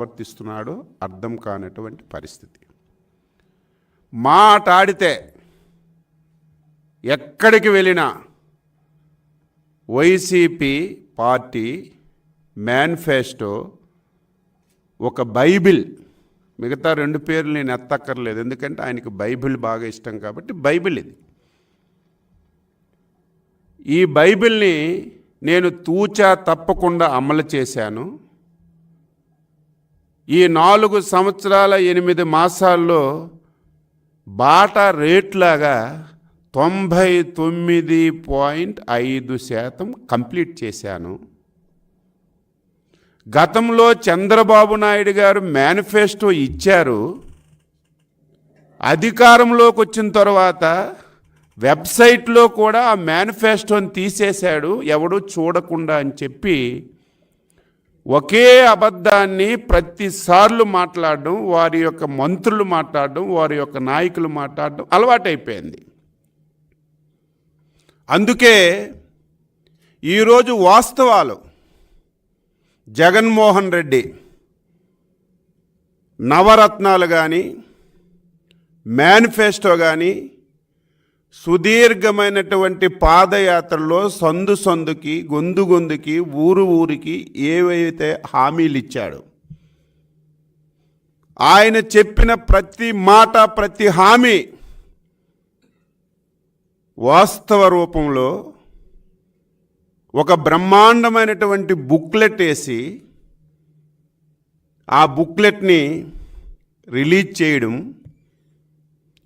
ప్రవర్తిస్తున్నాడో అర్థం కానటువంటి పరిస్థితి. మాట్లాడితే ఎక్కడికి వెళ్ళినా వైసీపీ పార్టీ మేనిఫెస్టో ఒక బైబిల్, మిగతా రెండు పేర్లు నేను ఎత్తక్కర్లేదు, ఎందుకంటే ఆయనకు బైబిల్ బాగా ఇష్టం కాబట్టి బైబిల్ ఇది. ఈ బైబిల్ని నేను తూచా తప్పకుండా అమలు చేశాను. ఈ 4 సంవత్సరాల 8 మాసాల్లో బాటా రేట్లాగా 99.5% కంప్లీట్ చేశాను. గతంలో చంద్రబాబు నాయుడు గారు మేనిఫెస్టో ఇచ్చారు. అధికారంలోకి వచ్చిన తర్వాత వెబ్సైట్లో కూడా ఆ మేనిఫెస్టోని తీసేశాడు, ఎవడూ చూడకుండా అని చెప్పి ఒకే అబద్ధాన్ని ప్రతిసార్లు మాట్లాడడం, వారి యొక్క మంత్రులు మాట్లాడడం, వారి యొక్క నాయకులు మాట్లాడడం అలవాటైపోయింది. అందుకే ఈరోజు వాస్తవాలు జగన్మోహన్ రెడ్డి నవరత్నాలు కానీ మేనిఫెస్టో కానీ సుదీర్ఘమైనటువంటి పాదయాత్రలో సందు సందుకి గొంతు గొంతుకి ఊరు ఊరికి ఏవైతే హామీలు ఇచ్చాడు, ఆయన చెప్పిన ప్రతి మాట ప్రతి హామీ వాస్తవ రూపంలో ఒక బ్రహ్మాండమైనటువంటి బుక్లెట్ వేసి ఆ బుక్లెట్ని రిలీజ్ చేయడం,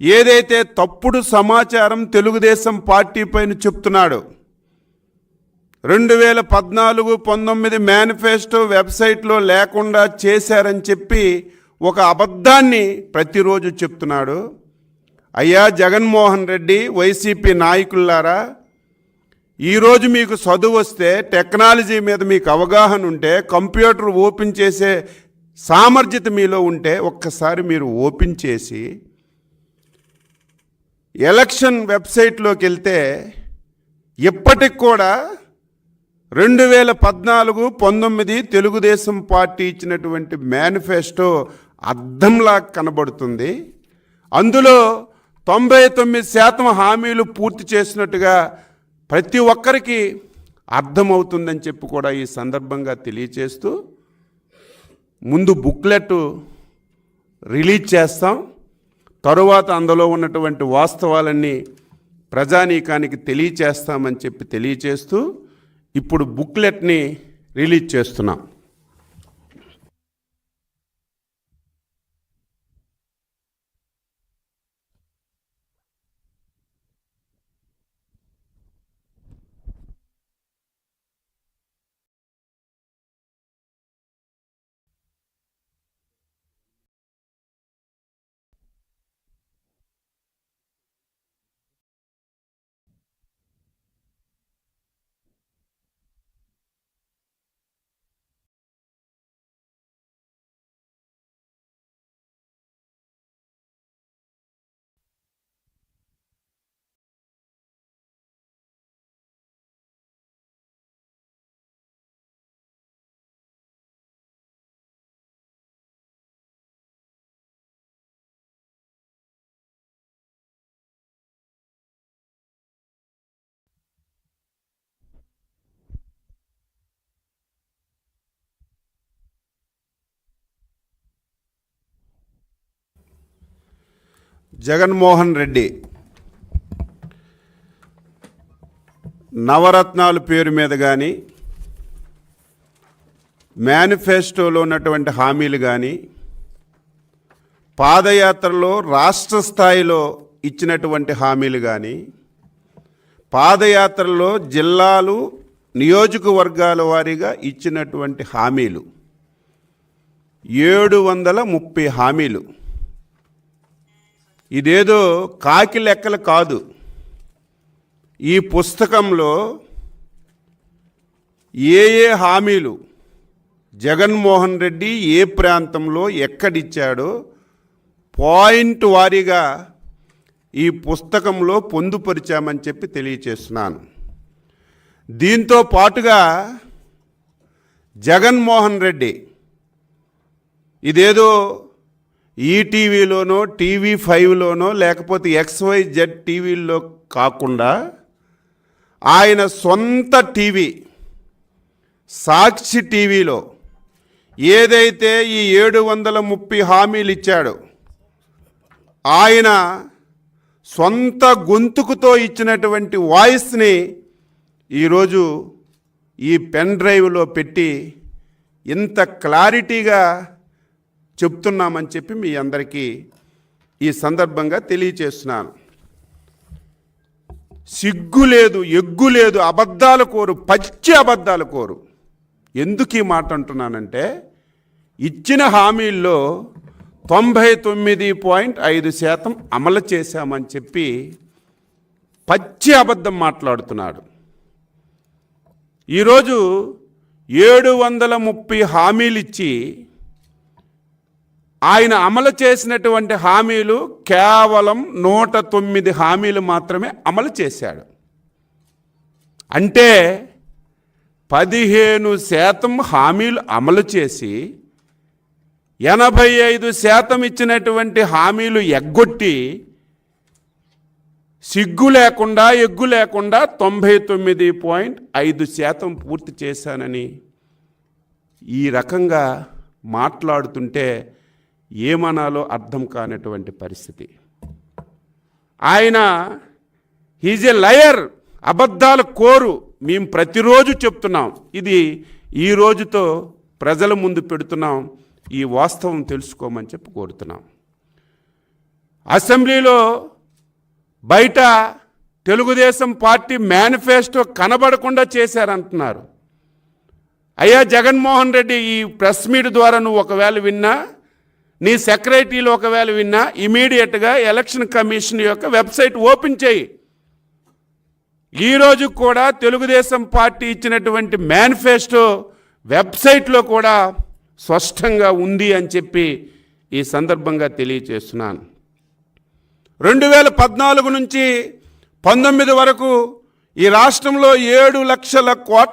ఏదైతే తప్పుడు సమాచారం తెలుగుదేశం పార్టీ పైన చెప్తున్నాడో 2014-19 మేనిఫెస్టో వెబ్సైట్లో లేకుండా చేశారని చెప్పి ఒక అబద్ధాన్ని ప్రతిరోజు చెప్తున్నాడు. అయ్యా జగన్మోహన్ రెడ్డి, వైసీపీ నాయకులారా, ఈరోజు మీకు చదువు వస్తే, టెక్నాలజీ మీద మీకు అవగాహన ఉంటే, కంప్యూటర్ ఓపెన్ చేసే సామర్థ్యత మీలో ఉంటే ఒక్కసారి మీరు ఓపెన్ చేసి ఎలక్షన్ వెబ్సైట్లోకి వెళ్తే ఇప్పటికి కూడా 2014-19 తెలుగుదేశం పార్టీ ఇచ్చినటువంటి మేనిఫెస్టో అద్దంలా కనబడుతుంది. అందులో 99% హామీలు పూర్తి చేసినట్టుగా ప్రతి ఒక్కరికి అర్థమవుతుందని చెప్పి కూడా ఈ సందర్భంగా తెలియచేస్తూ ముందు బుక్లెట్ రిలీజ్ చేస్తాం, తరువాత అందులో ఉన్నటువంటి వాస్తవాలన్నీ ప్రజానీకానికి తెలియచేస్తామని చెప్పి తెలియచేస్తూ ఇప్పుడు బుక్లెట్ని రిలీజ్ చేస్తున్నాం. జగన్మోహన్ రెడ్డి నవరత్నాల పేరు మీద కానీ, మేనిఫెస్టోలో ఉన్నటువంటి హామీలు కానీ, పాదయాత్రలో రాష్ట్ర స్థాయిలో ఇచ్చినటువంటి హామీలు కానీ, పాదయాత్రలో జిల్లాలు నియోజకవర్గాల వారీగా ఇచ్చినటువంటి హామీలు 730 హామీలు. ఇదేదో కాకి లెక్కలు కాదు. ఈ పుస్తకంలో ఏ హామీలు జగన్మోహన్ రెడ్డి ఏ ప్రాంతంలో ఎక్కడిచ్చాడో పాయింట్ వారీగా ఈ పుస్తకంలో పొందుపరిచామని చెప్పి తెలియచేస్తున్నాను. దీంతో పాటుగా జగన్మోహన్ రెడ్డి ఇదేదో ఈటీవీలోనో TV5లోనో లేకపోతే XYZ టీవీల్లో కాకుండా ఆయన సొంత టీవీ సాక్షి టీవీలో ఏదైతే ఈ 730 హామీలు ఇచ్చాడో ఆయన సొంత గొంతుకుతో ఇచ్చినటువంటి వాయిస్ని ఈరోజు ఈ పెన్ డ్రైవ్లో పెట్టి ఇంత క్లారిటీగా చెప్తున్నామని చెప్పి మీ అందరికీ ఈ సందర్భంగా తెలియచేస్తున్నాను. సిగ్గు లేదు, ఎగ్గు లేదు, అబద్ధాలు కోరు, పచ్చి అబద్ధాలు కోరు. ఎందుకు ఈ మాట అంటున్నానంటే ఇచ్చిన హామీల్లో 99.5% అమలు చేశామని చెప్పి పచ్చి అబద్ధం మాట్లాడుతున్నాడు. ఈరోజు 730 హామీలు ఇచ్చి ఆయన అమలు చేసినటువంటి హామీలు కేవలం 109 హామీలు మాత్రమే అమలు చేశాడు. అంటే 15% హామీలు అమలు చేసి 85% ఇచ్చినటువంటి హామీలు ఎగ్గొట్టి సిగ్గు లేకుండా ఎగ్గు లేకుండా 99.5% పూర్తి చేశానని ఈ రకంగా మాట్లాడుతుంటే ఏమనాలో అర్థం కానటువంటి పరిస్థితి. ఆయన హీజ్ ఎ లయర్, అబద్ధాల కోరు. మేము ప్రతిరోజు చెప్తున్నాం, ఇది ఈ రోజుతో ప్రజల ముందు పెడుతున్నాం, ఈ వాస్తవం తెలుసుకోమని చెప్పి కోరుతున్నాం. అసెంబ్లీలో బయట తెలుగుదేశం పార్టీ మేనిఫెస్టో కనబడకుండా చేశారంటున్నారు. అయ్యా జగన్మోహన్ రెడ్డి, ఈ ప్రెస్ మీట్ ద్వారా నువ్వు ఒకవేళ విన్నా, నీ సెక్రటరీలు ఒకవేళ విన్నా, ఇమీడియట్గా ఎలక్షన్ కమిషన్ యొక్క వెబ్సైట్ ఓపెన్ చేయి. ఈరోజు కూడా తెలుగుదేశం పార్టీ ఇచ్చినటువంటి మేనిఫెస్టో వెబ్సైట్లో కూడా స్పష్టంగా ఉంది అని చెప్పి ఈ సందర్భంగా తెలియచేస్తున్నాను. 2014 నుంచి 19 వరకు ఈ రాష్ట్రంలో 7 లక్షల కోట్ల